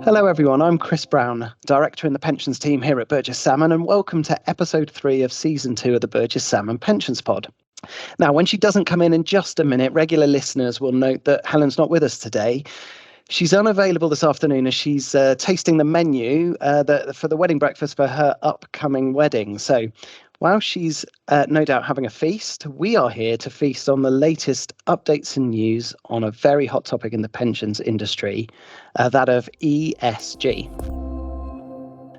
Hello everyone, I'm Chris Brown, Director in the Pensions team here at Burges Salmon, and welcome to episode 3 of season 2 of the Burges Salmon Pensions Pod. Now, when she doesn't come in just a minute, regular listeners will note that Helen's not with us today. She's unavailable this afternoon as she's tasting the menu for the wedding breakfast for her upcoming wedding. So while she's no doubt having a feast, we are here to feast on the latest updates and news on a very hot topic in the pensions industry, that of ESG.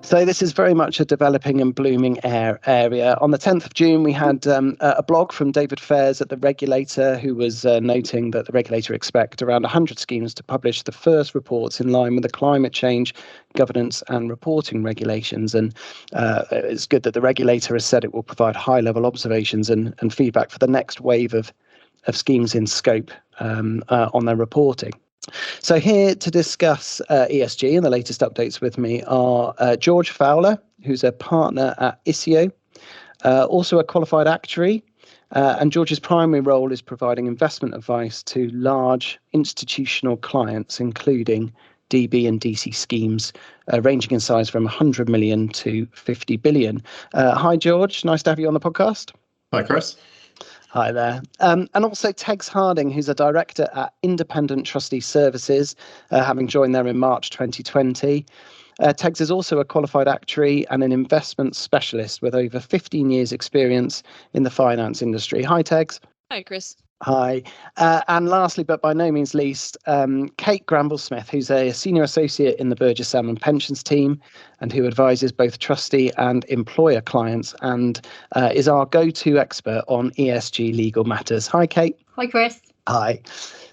So this is very much a developing and blooming area. On the 10th of June, we had a blog from David Fairs at the regulator, who was noting that the regulator expect around 100 schemes to publish the first reports in line with the climate change governance and reporting regulations. And it's good that the regulator has said it will provide high-level observations and feedback for the next wave of schemes in scope on their reporting. So here to discuss ESG and the latest updates with me are George Fowler, who's a partner at ISIO, also a qualified actuary, and George's primary role is providing investment advice to large institutional clients, including DB and DC schemes, ranging in size from 100 million to 50 billion. Hi, George. Nice to have you on the podcast. Hi, Chris. Hi there. And also Tegs Harding, who's a director at Independent Trustee Services, having joined there in March 2020. Tegs is also a qualified actuary and an investment specialist with over 15 years experience in the finance industry. Hi, Tegs. Hi, Chris. Hi. And lastly, but by no means least, Kate Granville-Smith, who's a senior associate in the Burges Salmon Pensions team and who advises both trustee and employer clients and is our go-to expert on ESG legal matters. Hi, Kate. Hi, Chris. Hi.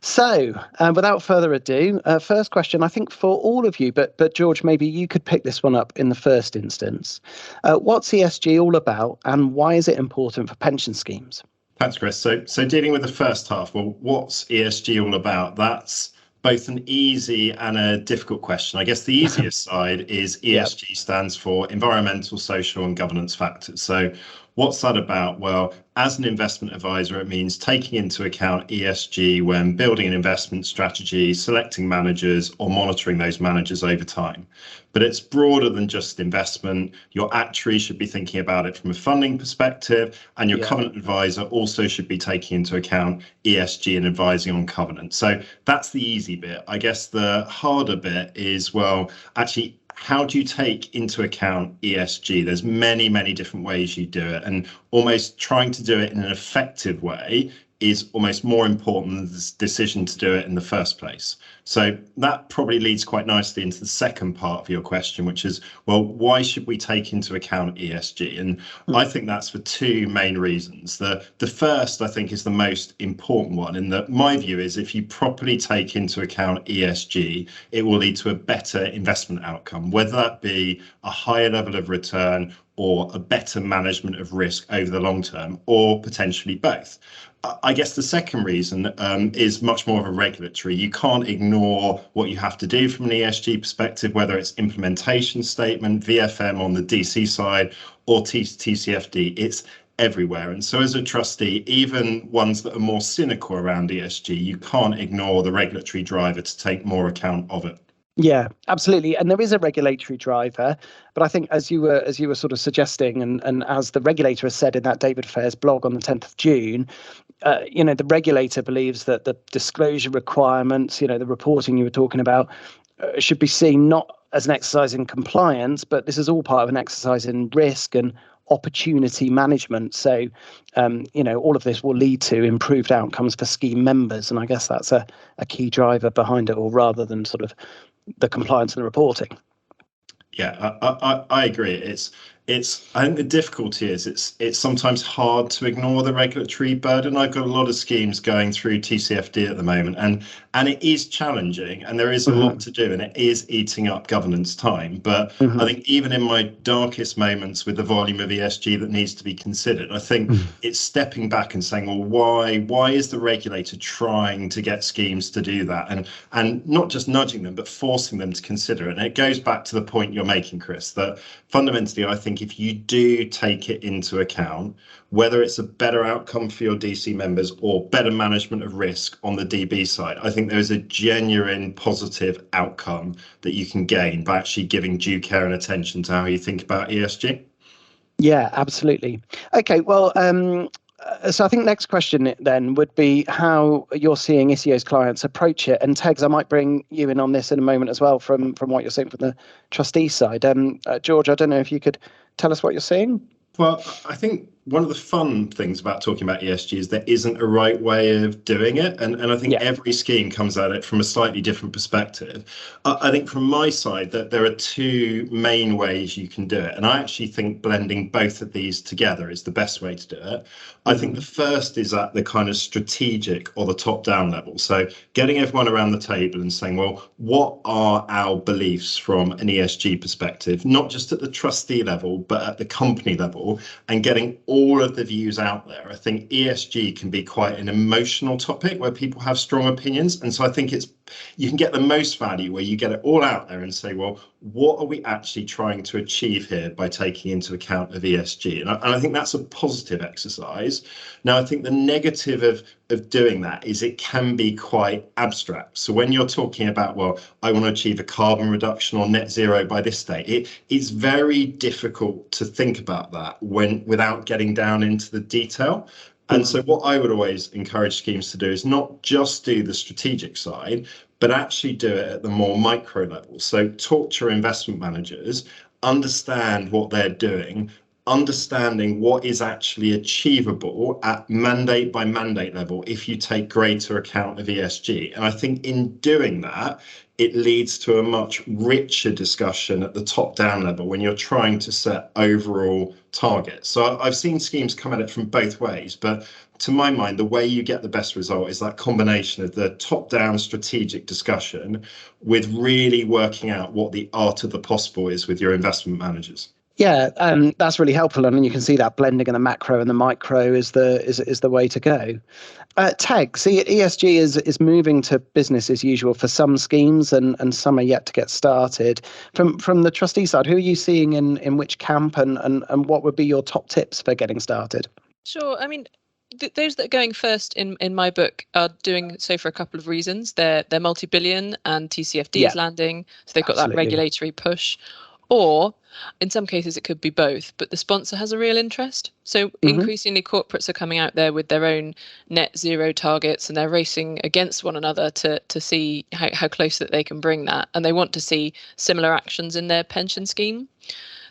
So without further ado, first question, I think for all of you, but George, maybe you could pick this one up in the first instance. What's ESG all about and why is it important for pension schemes? Thanks, Chris. So dealing with the first half, well, what's ESG all about? That's both an easy and a difficult question. I guess the easiest side is ESG stands for environmental, social and governance factors. So what's that about? Well, as an investment advisor, it means taking into account ESG when building an investment strategy, selecting managers or monitoring those managers over time. But it's broader than just investment. Your actuary should be thinking about it from a funding perspective, and your covenant advisor also should be taking into account ESG and advising on covenant. So that's the easy bit. I guess the harder bit is, well, actually, how do you take into account ESG? There's many, many different ways you do it, and almost trying to do it in an effective way is almost more important than the decision to do it in the first place. So that probably leads quite nicely into the second part of your question, which is, well, why should we take into account ESG? And I think that's for two main reasons. The first, I think, is the most important one, in that my view is if you properly take into account ESG, it will lead to a better investment outcome, whether that be a higher level of return or a better management of risk over the long term, or potentially both. I guess the second reason is much more of a regulatory. You can't ignore what you have to do from an ESG perspective, whether it's implementation statement, VFM on the DC side, or TCFD. It's everywhere. And so as a trustee, even ones that are more cynical around ESG, you can't ignore the regulatory driver to take more account of it. Yeah, absolutely. And there is a regulatory driver, but I think as you were sort of suggesting, and as the regulator has said in that David Fairs blog on the 10th of June, the regulator believes that the disclosure requirements, the reporting you were talking about, should be seen not as an exercise in compliance, but this is all part of an exercise in risk and opportunity management. So, all of this will lead to improved outcomes for scheme members. And I guess that's a key driver behind it all, rather than sort of the compliance and the reporting. Yeah, I agree. I think the difficulty is it's sometimes hard to ignore the regulatory burden. I've got a lot of schemes going through TCFD at the moment, and it is challenging, and there is a lot to do, and it is eating up governance time. But I think even in my darkest moments with the volume of ESG that needs to be considered, I think it's stepping back and saying, well, why is the regulator trying to get schemes to do that? And not just nudging them, but forcing them to consider it. And it goes back to the point you're making, Chris, that fundamentally, I think think if you do take it into account, whether it's a better outcome for your DC members or better management of risk on the DB side, I think there is a genuine positive outcome that you can gain by actually giving due care and attention to how you think about ESG. Yeah, absolutely. Okay, well, so I think next question then would be how you're seeing ISIO's clients approach it. And Tegs, I might bring you in on this in a moment as well from what you're saying from the trustee side. George, I don't know if you could tell us what you're seeing. Well, I think one of the fun things about talking about ESG is there isn't a right way of doing it. And I think every scheme comes at it from a slightly different perspective. I think from my side that there are two main ways you can do it. And I actually think blending both of these together is the best way to do it. I think the first is at the kind of strategic or the top-down level. So getting everyone around the table and saying, well, what are our beliefs from an ESG perspective, not just at the trustee level, but at the company level, and getting all of the views out there. I think ESG can be quite an emotional topic where people have strong opinions. And so I think you can get the most value where you get it all out there and say, well, what are we actually trying to achieve here by taking into account of ESG? And I think that's a positive exercise. Now, I think the negative of doing that is it can be quite abstract. So when you're talking about, well, I want to achieve a carbon reduction or net zero by this date, it's very difficult to think about that without getting down into the detail. And so what I would always encourage schemes to do is not just do the strategic side, but actually do it at the more micro level. So talk to your investment managers, understand what they're doing, understanding what is actually achievable at mandate by mandate level if you take greater account of ESG. And I think in doing that, it leads to a much richer discussion at the top down level when you're trying to set overall targets. So I've seen schemes come at it from both ways, but to my mind, the way you get the best result is that combination of the top down strategic discussion with really working out what the art of the possible is with your investment managers. Yeah, that's really helpful, and you can see that blending of the macro and the micro is the way to go. Tegs, ESG is moving to business as usual for some schemes, and some are yet to get started. From the trustee side, who are you seeing in which camp, and what would be your top tips for getting started? Sure. I mean, those that are going first in my book are doing so for a couple of reasons. They're multi-billion, and TCFD is landing, so they've got that regulatory push. Or in some cases, it could be both, but the sponsor has a real interest. So increasingly, corporates are coming out there with their own net zero targets, and they're racing against one another to see how close that they can bring that. And they want to see similar actions in their pension scheme.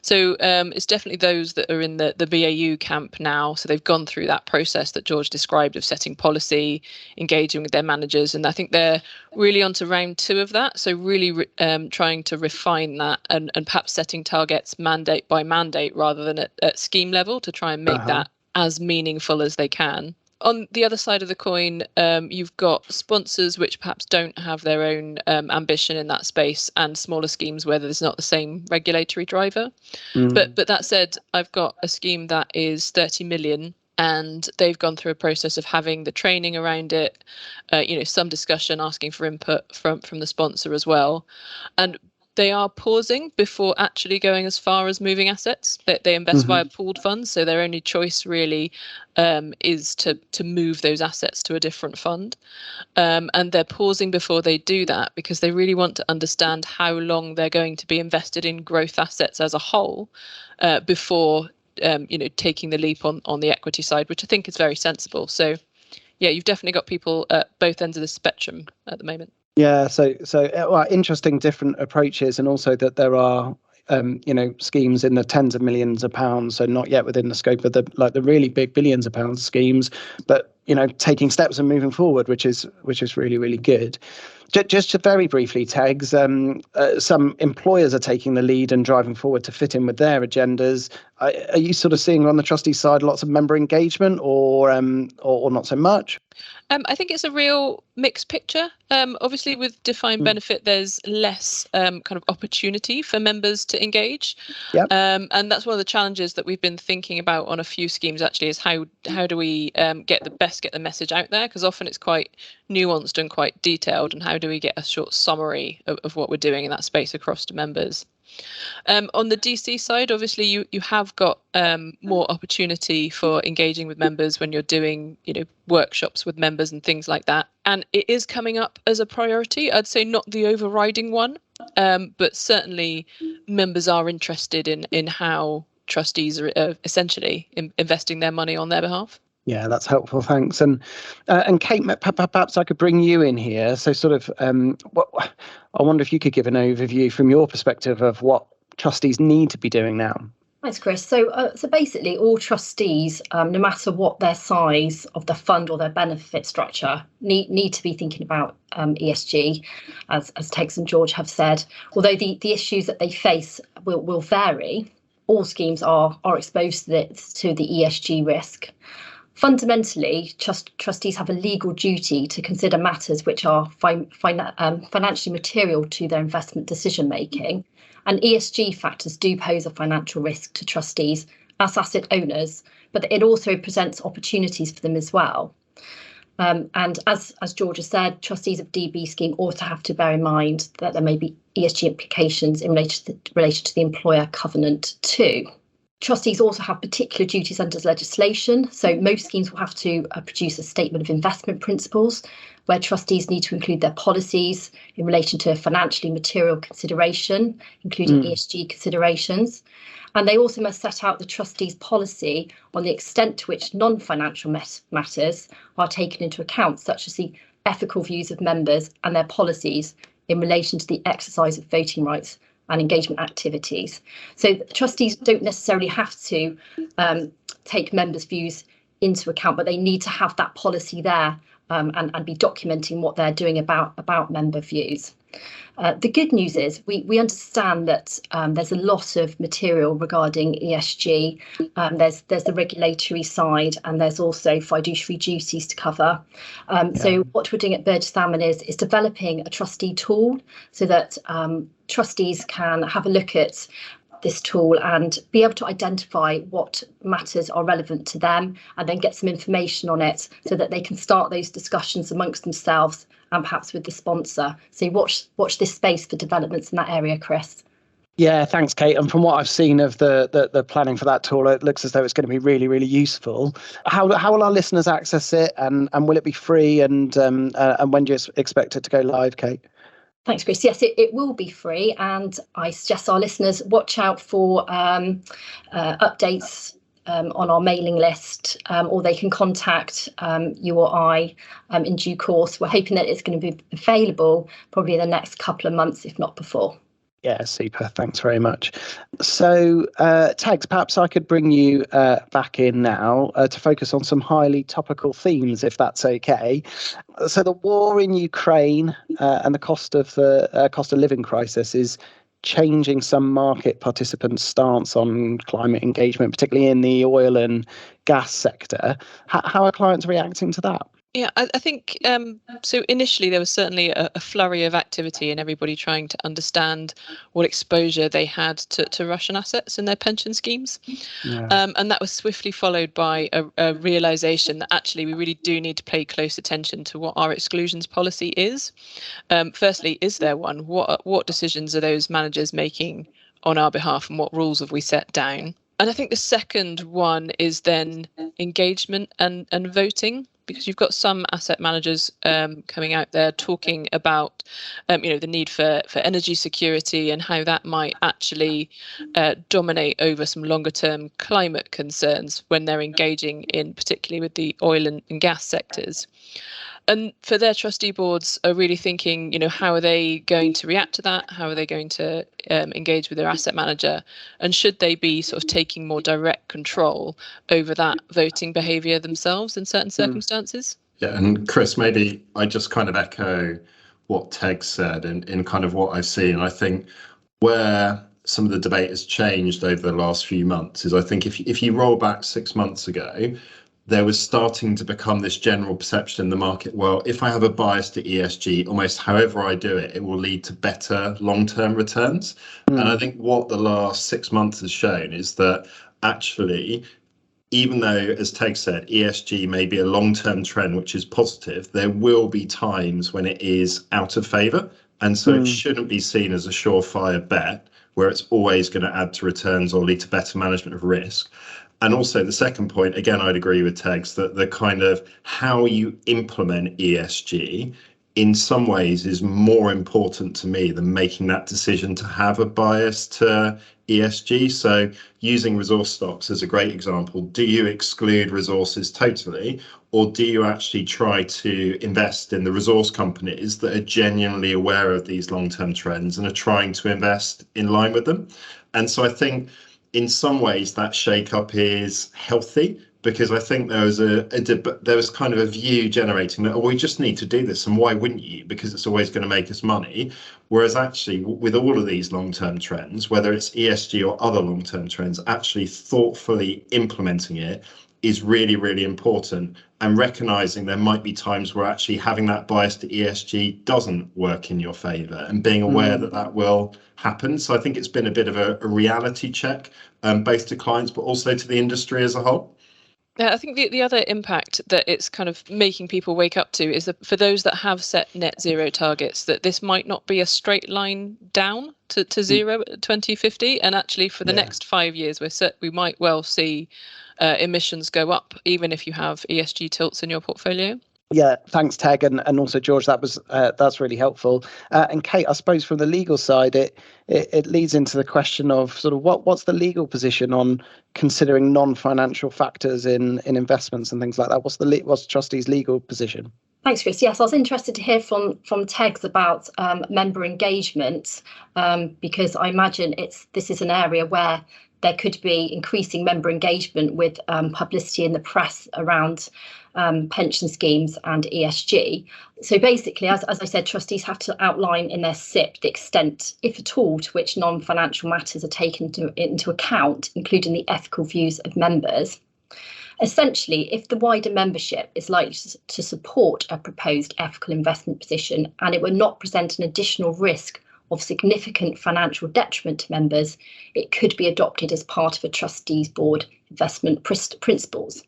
So it's definitely those that are in the BAU camp now. So they've gone through that process that George described of setting policy, engaging with their managers. And I think they're really onto round 2 of that. So really trying to refine that and perhaps setting targets mandate by mandate rather than at scheme level to try and make that as meaningful as they can. On the other side of the coin, you've got sponsors which perhaps don't have their own ambition in that space, and smaller schemes where there's not the same regulatory driver. But that said, I've got a scheme that is 30 million, and they've gone through a process of having the training around it, some discussion, asking for input from the sponsor as well. And they are pausing before actually going as far as moving assets. They invest via pooled funds, so their only choice really is to move those assets to a different fund. And they're pausing before they do that because they really want to understand how long they're going to be invested in growth assets as a whole before taking the leap on the equity side, which I think is very sensible. So yeah, you've definitely got people at both ends of the spectrum at the moment. Yeah, so interesting different approaches, and also that there are schemes in the tens of millions of pounds, so not yet within the scope of the really big billions of pounds schemes, but taking steps and moving forward, which is really, really good. Just very briefly, Tegs, some employers are taking the lead and driving forward to fit in with their agendas. Are you sort of seeing on the trustee side lots of member engagement, or not so much? I think it's a real mixed picture. Obviously, with defined benefit, there's less kind of opportunity for members to engage. Yep. And that's one of the challenges that we've been thinking about on a few schemes, actually, is how do we get the message out there? Because often it's quite nuanced and quite detailed. And how do we get a short summary of what we're doing in that space across to members? On the DC side, obviously, you have got more opportunity for engaging with members when you're doing, workshops with members and things like that. And it is coming up as a priority. I'd say not the overriding one, but certainly members are interested in how trustees are essentially investing their money on their behalf. Yeah, that's helpful. Thanks. And Kate, perhaps I could bring you in here. So sort of, I wonder if you could give an overview from your perspective of what trustees need to be doing now. Thanks, Chris. So basically, all trustees, no matter what their size of the fund or their benefit structure, need to be thinking about ESG, as Tegs and George have said. Although the issues that they face will vary, all schemes are exposed to the ESG risk. Fundamentally, trustees have a legal duty to consider matters which are financially material to their investment decision making, and ESG factors do pose a financial risk to trustees as asset owners, but it also presents opportunities for them as well. And as George has said, trustees of DB scheme also have to bear in mind that there may be ESG implications in relation to the employer covenant too. Trustees also have particular duties under legislation. So most schemes will have to produce a statement of investment principles, where trustees need to include their policies in relation to financially material consideration, including ESG considerations. And they also must set out the trustees' policy on the extent to which non-financial matters are taken into account, such as the ethical views of members and their policies in relation to the exercise of voting rights and engagement activities. So trustees don't necessarily have to take members' views into account, but they need to have that policy there and be documenting what they're doing about member views. The good news is we understand that there's a lot of material regarding ESG. There's the regulatory side, and there's also fiduciary duties to cover. So what we're doing at Burges Salmon is developing a trustee tool so that trustees can have a look at this tool and be able to identify what matters are relevant to them, and then get some information on it so that they can start those discussions amongst themselves and perhaps with the sponsor. So watch this space for developments in that area, Chris. Yeah, thanks, Kate. And from what I've seen of the planning for that tool, it looks as though it's going to be really, really useful. How will our listeners access it, and will it be free? And when do you expect it to go live, Kate? Thanks, Chris. Yes, it will be free, and I suggest our listeners watch out for updates on our mailing list, or they can contact you or I in due course. We're hoping that it's going to be available probably in the next couple of months, if not before. Yeah, super. Thanks very much. So, Tegs, perhaps I could bring you back in now to focus on some highly topical themes, if that's okay. So, the war in Ukraine and the cost of living crisis is changing some market participants' stance on climate engagement, particularly in the oil and gas sector. How are clients reacting to that? Yeah, I think so. Initially, there was certainly a flurry of activity and everybody trying to understand what exposure they had to Russian assets in their pension schemes. Yeah. And that was swiftly followed by a realization that actually we really do need to pay close attention to what our exclusions policy is. Firstly, is there one? What decisions are those managers making on our behalf, and what rules have we set down? And I think the second one is then engagement and voting, because you've got some asset managers coming out there talking about the need for energy security and how that might actually dominate over some longer term climate concerns when they're engaging in particularly with the oil and gas sectors. And for their trustee boards are really thinking, how are they going to react to that? How are they going to engage with their asset manager? And should they be sort of taking more direct control over that voting behaviour themselves in certain circumstances? Yeah, and Chris, maybe I just kind of echo what Tegs said in kind of what I've seen. I think where some of the debate has changed over the last few months is I think if you roll back 6 months ago, there was starting to become this general perception in the market, well, if I have a bias to ESG, almost however I do it, it will lead to better long-term returns. And I think what the last 6 months has shown is that actually, even though, as Tegs said, ESG may be a long-term trend, which is positive, there will be times when it is out of favour. And so it shouldn't be seen as a surefire bet where it's always going to add to returns or lead to better management of risk. And also the second point, again, I'd agree with Tegs that the kind of how you implement ESG in some ways is more important to me than making that decision to have a bias to ESG. So using resource stocks as a great example, do you exclude resources totally, or do you actually try to invest in the resource companies that are genuinely aware of these long-term trends and are trying to invest in line with them? And so I think in some ways that shake-up is healthy, because I think there was kind of a view generating that, oh, we just need to do this, and why wouldn't you? Because it's always going to make us money. Whereas actually, with all of these long-term trends, whether it's ESG or other long-term trends, actually thoughtfully implementing it is really, really important, and recognizing there might be times where actually having that bias to ESG doesn't work in your favor, and being aware that that will happen. So I think it's been a bit of a reality check, both to clients, but also to the industry as a whole. Yeah, I think the other impact that it's kind of making people wake up to is that for those that have set net zero targets, that this might not be a straight line down to zero at 2050. And actually for the next 5 years, we might well see emissions go up, even if you have ESG tilts in your portfolio. Yeah, thanks, Teg, and also George. That's really helpful. And Kate, I suppose from the legal side, it leads into the question of sort of what's the legal position on considering non-financial factors in investments and things like that. What's Trustees' legal position? Thanks, Chris. Yes, I was interested to hear from Tegs about member engagement, because I imagine this is an area where there could be increasing member engagement with publicity in the press around pension schemes and ESG. So basically, as I said, trustees have to outline in their SIP the extent, if at all, to which non-financial matters are taken into account, including the ethical views of members. Essentially, if the wider membership is likely to support a proposed ethical investment position and it would not present an additional risk of significant financial detriment to members, it could be adopted as part of a trustees board investment principles.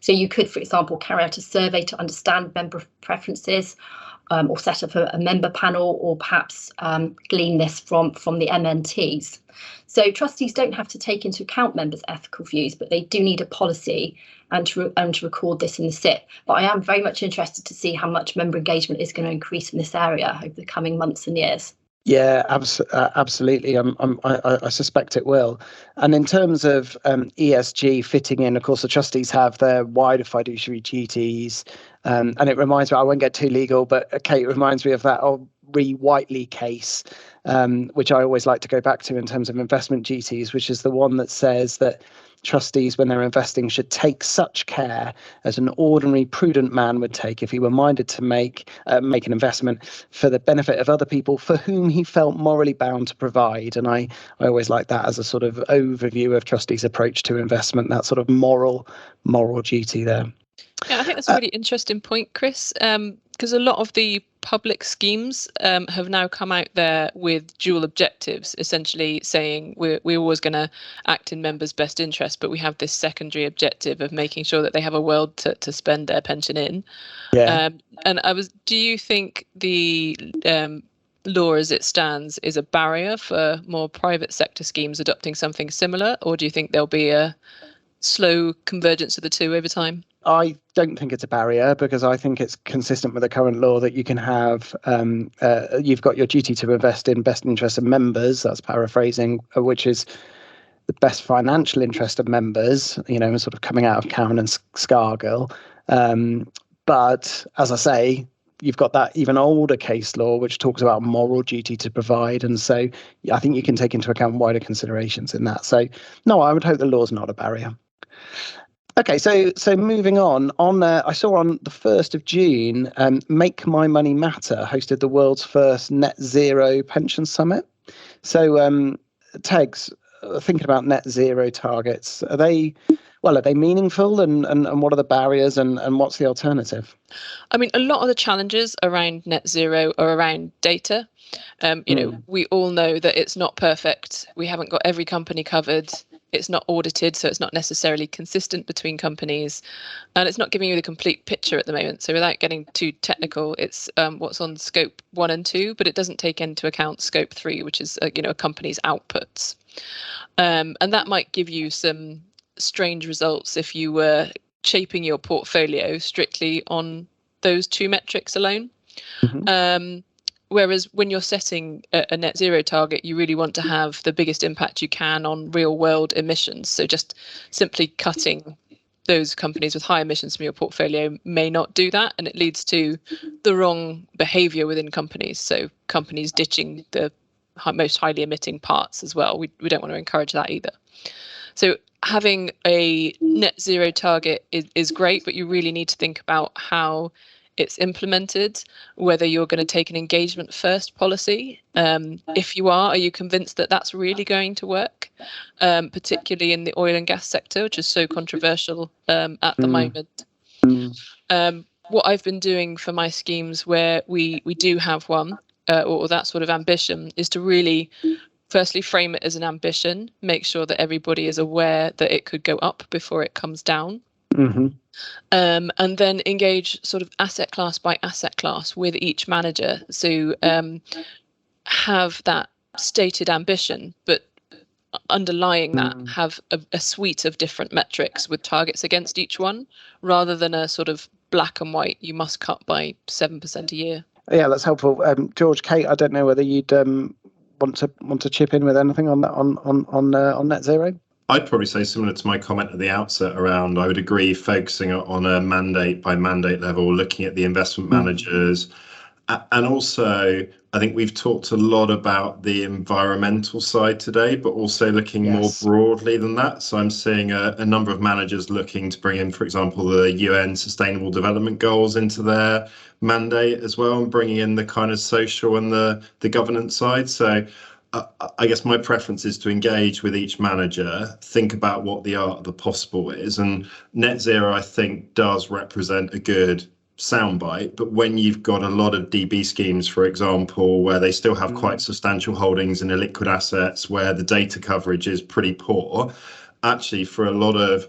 So you could, for example, carry out a survey to understand member preferences, or set up a member panel, or perhaps glean this from the MNTs. So trustees don't have to take into account members' ethical views, but they do need a policy and to record this in the SIP. But I am very much interested to see how much member engagement is going to increase in this area over the coming months and years. Yeah, absolutely. I suspect it will. And in terms of ESG fitting in, of course, the trustees have their wider fiduciary duties. And it reminds me, I won't get too legal, but Kate reminds me of that old Whiteley case, which I always like to go back to in terms of investment duties, which is the one that says that trustees, when they're investing, should take such care as an ordinary prudent man would take if he were minded to make an investment for the benefit of other people for whom he felt morally bound to provide. And I always like that as a sort of overview of trustees' approach to investment, that sort of moral duty there. Yeah, I think that's a really interesting point, Chris, because a lot of the public schemes have now come out there with dual objectives, essentially saying we're always going to act in members' best interest, but we have this secondary objective of making sure that they have a world to spend their pension in. Yeah. Do you think the law as it stands is a barrier for more private sector schemes adopting something similar, or do you think there'll be a slow convergence of the two over time? I don't think it's a barrier, because I think it's consistent with the current law that you can have, you've got your duty to invest in best interest of members, that's paraphrasing, which is the best financial interest of members, sort of coming out of Cowan and Scargill. But as I say, you've got that even older case law, which talks about moral duty to provide. And so I think you can take into account wider considerations in that. So no, I would hope the law's not a barrier. Okay, so moving on, I saw on the 1st of June, Make My Money Matter hosted the world's first net zero pension summit. So Tegs, thinking about net zero targets, are they meaningful, and what are the barriers, and what's the alternative? I mean, a lot of the challenges around net zero are around data. We all know that it's not perfect. We haven't got every company covered. it's not audited, so it's not necessarily consistent between companies, and it's not giving you the complete picture at the moment. So without getting too technical, it's what's on scope 1 and 2, but it doesn't take into account scope 3, which is a company's outputs. And that might give you some strange results if you were shaping your portfolio strictly on those 2 metrics alone. Whereas when you're setting a net zero target, you really want to have the biggest impact you can on real world emissions. So just simply cutting those companies with high emissions from your portfolio may not do that, and it leads to the wrong behavior within companies. So companies ditching the most highly emitting parts as well. We don't want to encourage that either. So having a net zero target is great, but you really need to think about how it's implemented, whether you're going to take an engagement first policy. If you are you convinced that that's really going to work, particularly in the oil and gas sector, which is so controversial at the moment? What I've been doing for my schemes where we do have one or that sort of ambition is to really firstly frame it as an ambition, make sure that everybody is aware that it could go up before it comes down. And then engage sort of asset class by asset class with each manager. So have that stated ambition, but underlying that have a suite of different metrics with targets against each one, rather than a sort of black and white, you must cut by 7% a year. Yeah, that's helpful. George, Kate, I don't know whether you'd want to chip in with anything on that on net zero. I'd probably say similar to my comment at the outset around, I would agree, focusing on a mandate by mandate level, looking at the investment managers. And also, I think we've talked a lot about the environmental side today, but also looking more broadly than that. So I'm seeing a number of managers looking to bring in, for example, the UN Sustainable Development Goals into their mandate as well, and bringing in the kind of social and the governance side. So I guess my preference is to engage with each manager, think about what the art of the possible is. And net zero, I think, does represent a good soundbite. But when you've got a lot of DB schemes, for example, where they still have quite substantial holdings in illiquid assets, where the data coverage is pretty poor, actually for a lot of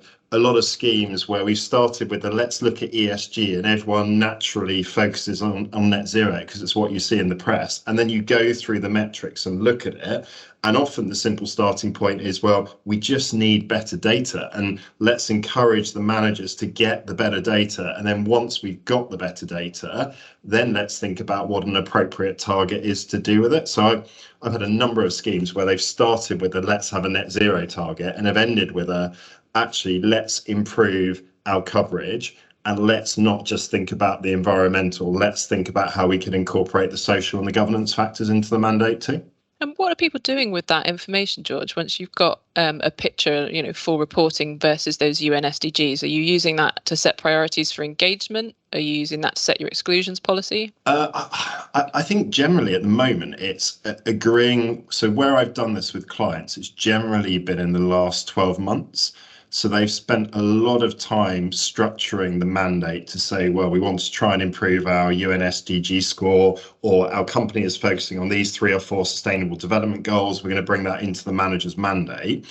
schemes where we've started with the let's look at ESG, and everyone naturally focuses on net zero because it's what you see in the press, and then you go through the metrics and look at it, and often the simple starting point is, well, we just need better data, and let's encourage the managers to get the better data, and then once we've got the better data, then let's think about what an appropriate target is to do with it. So I've had a number of schemes where they've started with a let's have a net zero target and have ended with a actually let's improve our coverage, and let's not just think about the environmental, let's think about how we can incorporate the social and the governance factors into the mandate too. And what are people doing with that information, George, once you've got a picture, for reporting versus those UN SDGs? Are you using that to set priorities for engagement? Are you using that to set your exclusions policy? I think generally at the moment it's agreeing. So where I've done this with clients, it's generally been in the last 12 months. So they've spent a lot of time structuring the mandate to say, well, we want to try and improve our UN SDG score, or our company is focusing on these 3 or 4 sustainable development goals. We're going to bring that into the manager's mandate.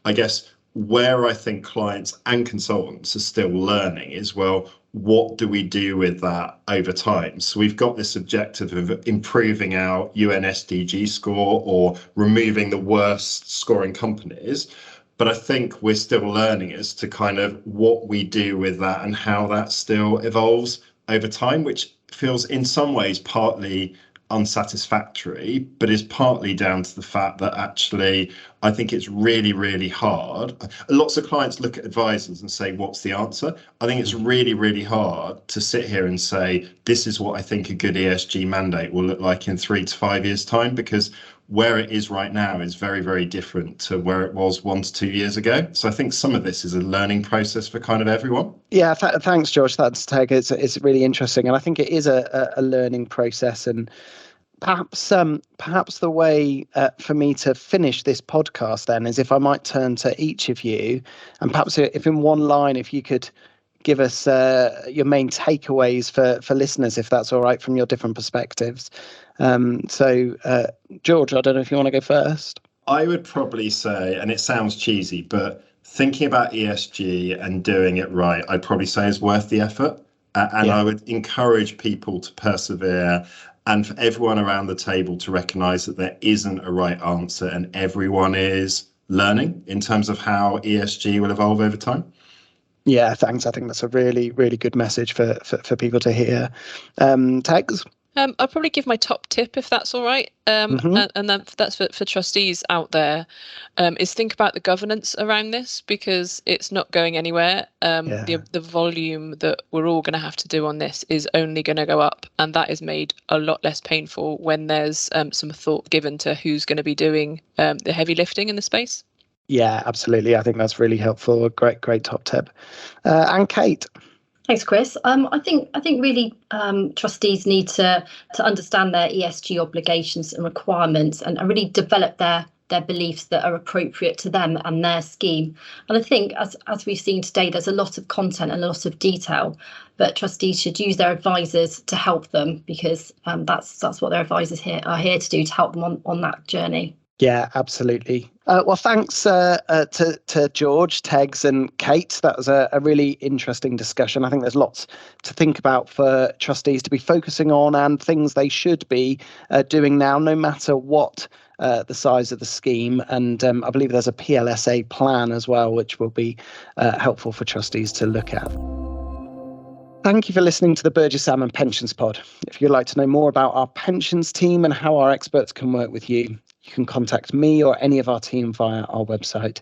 I guess where I think clients and consultants are still learning is, well, what do we do with that over time? So we've got this objective of improving our UN SDG score or removing the worst scoring companies. But I think we're still learning as to kind of what we do with that and how that still evolves over time, which feels in some ways partly unsatisfactory, but is partly down to the fact that actually I think it's really, really hard. Lots of clients look at advisors and say, what's the answer? I think it's really, really hard to sit here and say, this is what I think a good ESG mandate will look like in 3 to 5 years' time, because where it is right now is very, very different to where it was 1 to 2 years ago. So I think some of this is a learning process for kind of everyone. Yeah, thanks, George. That's Teg. It's really interesting, and I think it is a learning process. And perhaps the way for me to finish this podcast then is if I might turn to each of you, and perhaps if in one line, if you could give us your main takeaways for listeners, if that's all right, from your different perspectives. So, George, I don't know if you want to go first. I would probably say, and it sounds cheesy, but thinking about ESG and doing it right, I'd probably say is worth the effort. And I would encourage people to persevere and for everyone around the table to recognise that there isn't a right answer and everyone is learning in terms of how ESG will evolve over time. Yeah, thanks. I think that's a really, really good message for people to hear. Tegs? I'll probably give my top tip if that's all right. And that's for trustees out there, is think about the governance around this, because it's not going anywhere. The volume that we're all going to have to do on this is only going to go up, and that is made a lot less painful when there's some thought given to who's going to be doing the heavy lifting in the space. Yeah, absolutely. I think that's really helpful. Great top tip. And Kate? Thanks, Chris. I think really trustees need to understand their ESG obligations and requirements and really develop their beliefs that are appropriate to them and their scheme. And I think, as we've seen today, there's a lot of content and a lot of detail, but trustees should use their advisors to help them, because that's what their advisors are here to do, to help them on that journey. Yeah, absolutely. Well, thanks to George, Tegs and Kate. That was a really interesting discussion. I think there's lots to think about for trustees to be focusing on, and things they should be doing now, no matter what the size of the scheme. And I believe there's a PLSA plan as well, which will be helpful for trustees to look at. Thank you for listening to the Burges Salmon Pensions Pod. If you'd like to know more about our pensions team and how our experts can work with you, you can contact me or any of our team via our website.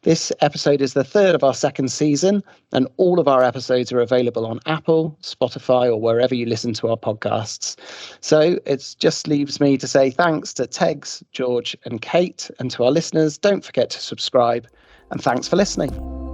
This episode is the third of our second season, and all of our episodes are available on Apple, Spotify, or wherever you listen to our podcasts. So it just leaves me to say thanks to Tegs, George and Kate, and to our listeners, don't forget to subscribe, and thanks for listening.